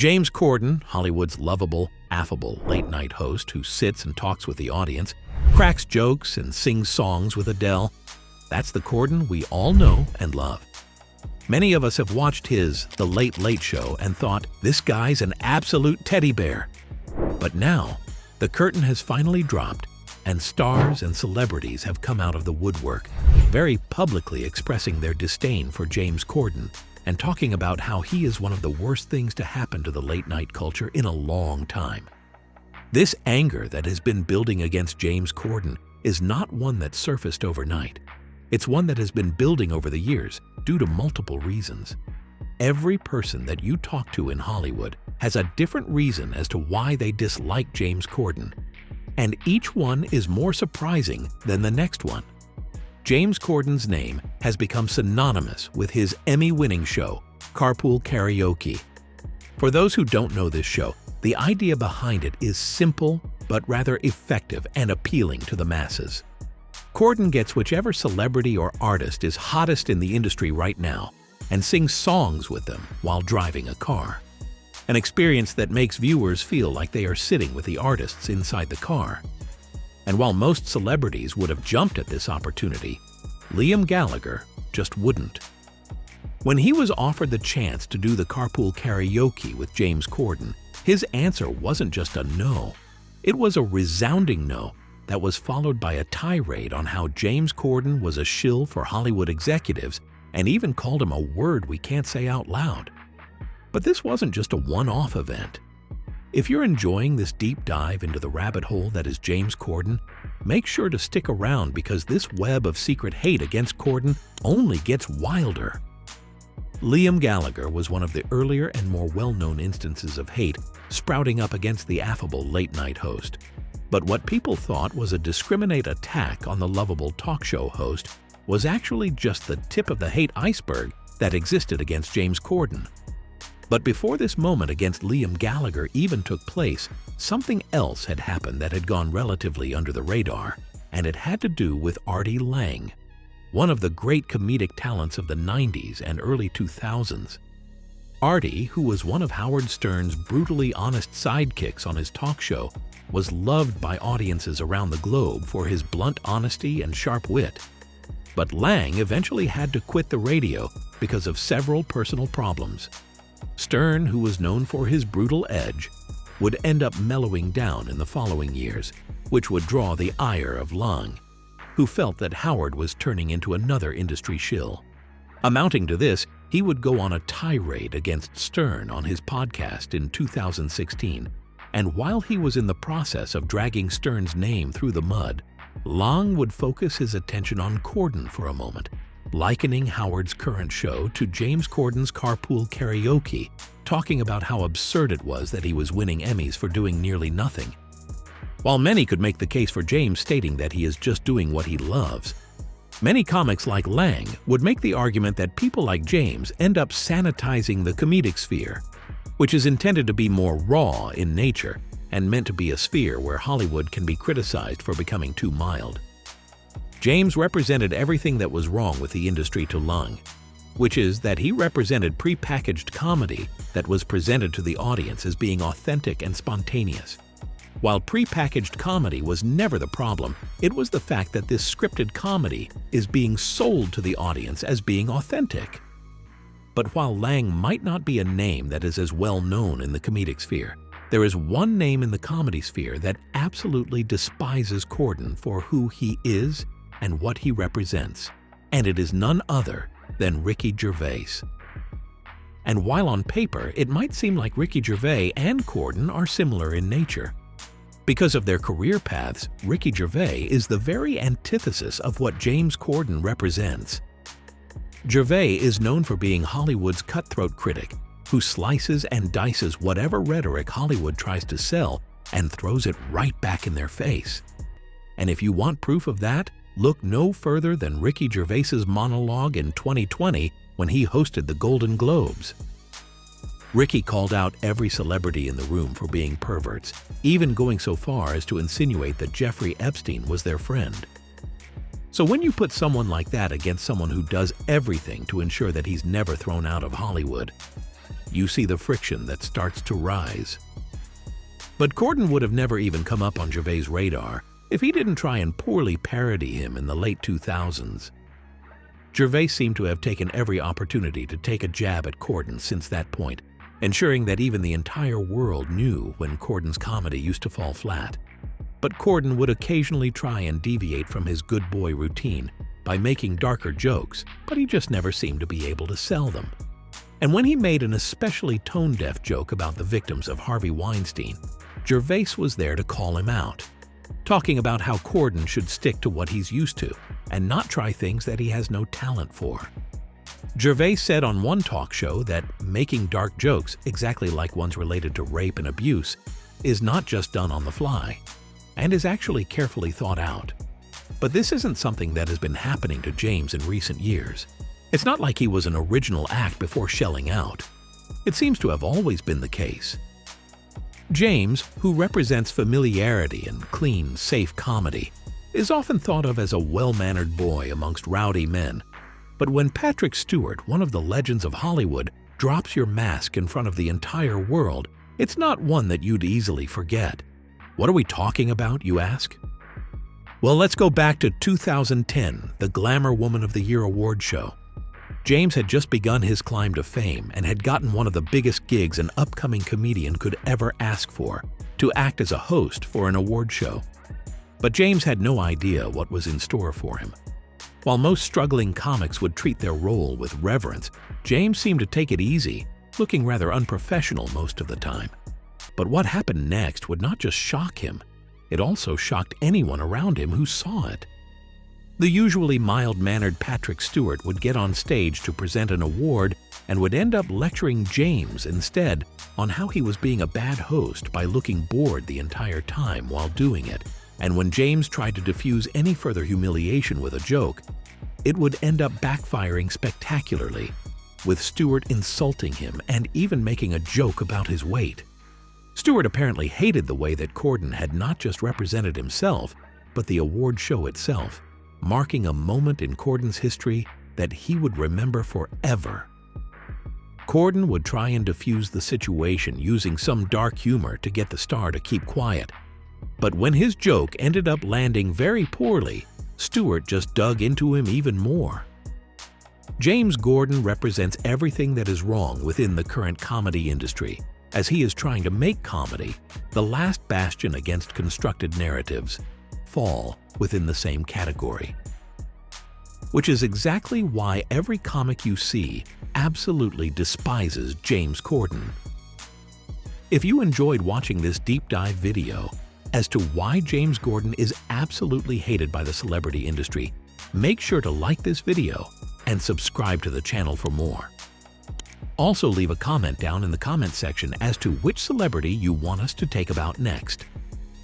James Corden, Hollywood's lovable, affable late-night host who sits and talks with the audience, cracks jokes and sings songs with Adele. That's the Corden we all know and love. Many of us have watched his The Late Late Show and thought, this guy's an absolute teddy bear. But now, the curtain has finally dropped, and stars and celebrities have come out of the woodwork, very publicly expressing their disdain for James Corden and talking about how he is one of the worst things to happen to the late-night culture in a long time. This anger that has been building against James Corden is not one that surfaced overnight. It's one that has been building over the years due to multiple reasons. Every person that you talk to in Hollywood has a different reason as to why they dislike James Corden, and each one is more surprising than the next one. James Corden's name has become synonymous with his Emmy-winning show, Carpool Karaoke. For those who don't know this show, the idea behind it is simple but rather effective and appealing to the masses. Corden gets whichever celebrity or artist is hottest in the industry right now and sings songs with them while driving a car. An experience that makes viewers feel like they are sitting with the artists inside the car. And while most celebrities would have jumped at this opportunity, Liam Gallagher just wouldn't. When he was offered the chance to do the Carpool Karaoke with James Corden, his answer wasn't just a no. It was a resounding no that was followed by a tirade on how James Corden was a shill for Hollywood executives and even called him a word we can't say out loud. But this wasn't just a one-off event. If you're enjoying this deep dive into the rabbit hole that is James Corden, make sure to stick around because this web of secret hate against Corden only gets wilder. Liam Gallagher was one of the earlier and more well-known instances of hate sprouting up against the affable late-night host. But what people thought was a discriminate attack on the lovable talk show host was actually just the tip of the hate iceberg that existed against James Corden. But before this moment against Liam Gallagher even took place, something else had happened that had gone relatively under the radar, and it had to do with Artie Lange, one of the great comedic talents of the 90s and early 2000s. Artie, who was one of Howard Stern's brutally honest sidekicks on his talk show, was loved by audiences around the globe for his blunt honesty and sharp wit. But Lange eventually had to quit the radio because of several personal problems. Stern, who was known for his brutal edge, would end up mellowing down in the following years, which would draw the ire of Lange, who felt that Howard was turning into another industry shill. Amounting to this, he would go on a tirade against Stern on his podcast in 2016, and while he was in the process of dragging Stern's name through the mud, Lange would focus his attention on Corden for a moment, likening Howard's current show to James Corden's Carpool Karaoke, talking about how absurd it was that he was winning Emmys for doing nearly nothing. While many could make the case for James stating that he is just doing what he loves, many comics like Lange would make the argument that people like James end up sanitizing the comedic sphere, which is intended to be more raw in nature and meant to be a sphere where Hollywood can be criticized for becoming too mild. James represented everything that was wrong with the industry to Lange, which is that he represented prepackaged comedy that was presented to the audience as being authentic and spontaneous. While prepackaged comedy was never the problem, it was the fact that this scripted comedy is being sold to the audience as being authentic. But while Lange might not be a name that is as well known in the comedic sphere, there is one name in the comedy sphere that absolutely despises Corden for who he is and what he represents, and it is none other than Ricky Gervais. And while on paper it might seem like Ricky Gervais and Corden are similar in nature, because of their career paths, Ricky Gervais is the very antithesis of what James Corden represents. Gervais is known for being Hollywood's cutthroat critic, who slices and dices whatever rhetoric Hollywood tries to sell and throws it right back in their face. And if you want proof of that, look no further than Ricky Gervais's monologue in 2020 when he hosted the Golden Globes. Ricky called out every celebrity in the room for being perverts, even going so far as to insinuate that Jeffrey Epstein was their friend. So when you put someone like that against someone who does everything to ensure that he's never thrown out of Hollywood, you see the friction that starts to rise. But Corden would have never even come up on Gervais' radar if he didn't try and poorly parody him in the late 2000s. Gervais seemed to have taken every opportunity to take a jab at Corden since that point, ensuring that even the entire world knew when Corden's comedy used to fall flat. But Corden would occasionally try and deviate from his good boy routine by making darker jokes, but he just never seemed to be able to sell them. And when he made an especially tone-deaf joke about the victims of Harvey Weinstein, Gervais was there to call him out, talking about how Corden should stick to what he's used to and not try things that he has no talent for. Gervais said on one talk show that making dark jokes, exactly like ones related to rape and abuse, is not just done on the fly, and is actually carefully thought out. But this isn't something that has been happening to James in recent years. It's not like he was an original act before shelling out. It seems to have always been the case. James, who represents familiarity and clean, safe comedy, is often thought of as a well-mannered boy amongst rowdy men. But when Patrick Stewart, one of the legends of Hollywood, drops your mask in front of the entire world, it's not one that you'd easily forget. What are we talking about, you ask? Well, let's go back to 2010, the Glamour Woman of the Year award show. James had just begun his climb to fame and had gotten one of the biggest gigs an upcoming comedian could ever ask for, to act as a host for an award show. But James had no idea what was in store for him. While most struggling comics would treat their role with reverence, James seemed to take it easy, looking rather unprofessional most of the time. But what happened next would not just shock him, it also shocked anyone around him who saw it. The usually mild-mannered Patrick Stewart would get on stage to present an award and would end up lecturing James instead on how he was being a bad host by looking bored the entire time while doing it. And when James tried to diffuse any further humiliation with a joke, it would end up backfiring spectacularly, with Stewart insulting him and even making a joke about his weight. Stewart apparently hated the way that Corden had not just represented himself, but the award show itself, marking a moment in Corden's history that he would remember forever. Corden would try and diffuse the situation using some dark humor to get the star to keep quiet. But when his joke ended up landing very poorly, Stewart just dug into him even more. James Corden represents everything that is wrong within the current comedy industry, as he is trying to make comedy, the last bastion against constructed narratives, fall within the same category. Which is exactly why every comic you see absolutely despises James Corden. If you enjoyed watching this deep dive video as to why James Corden is absolutely hated by the celebrity industry, make sure to like this video and subscribe to the channel for more. Also leave a comment down in the comment section as to which celebrity you want us to take about next.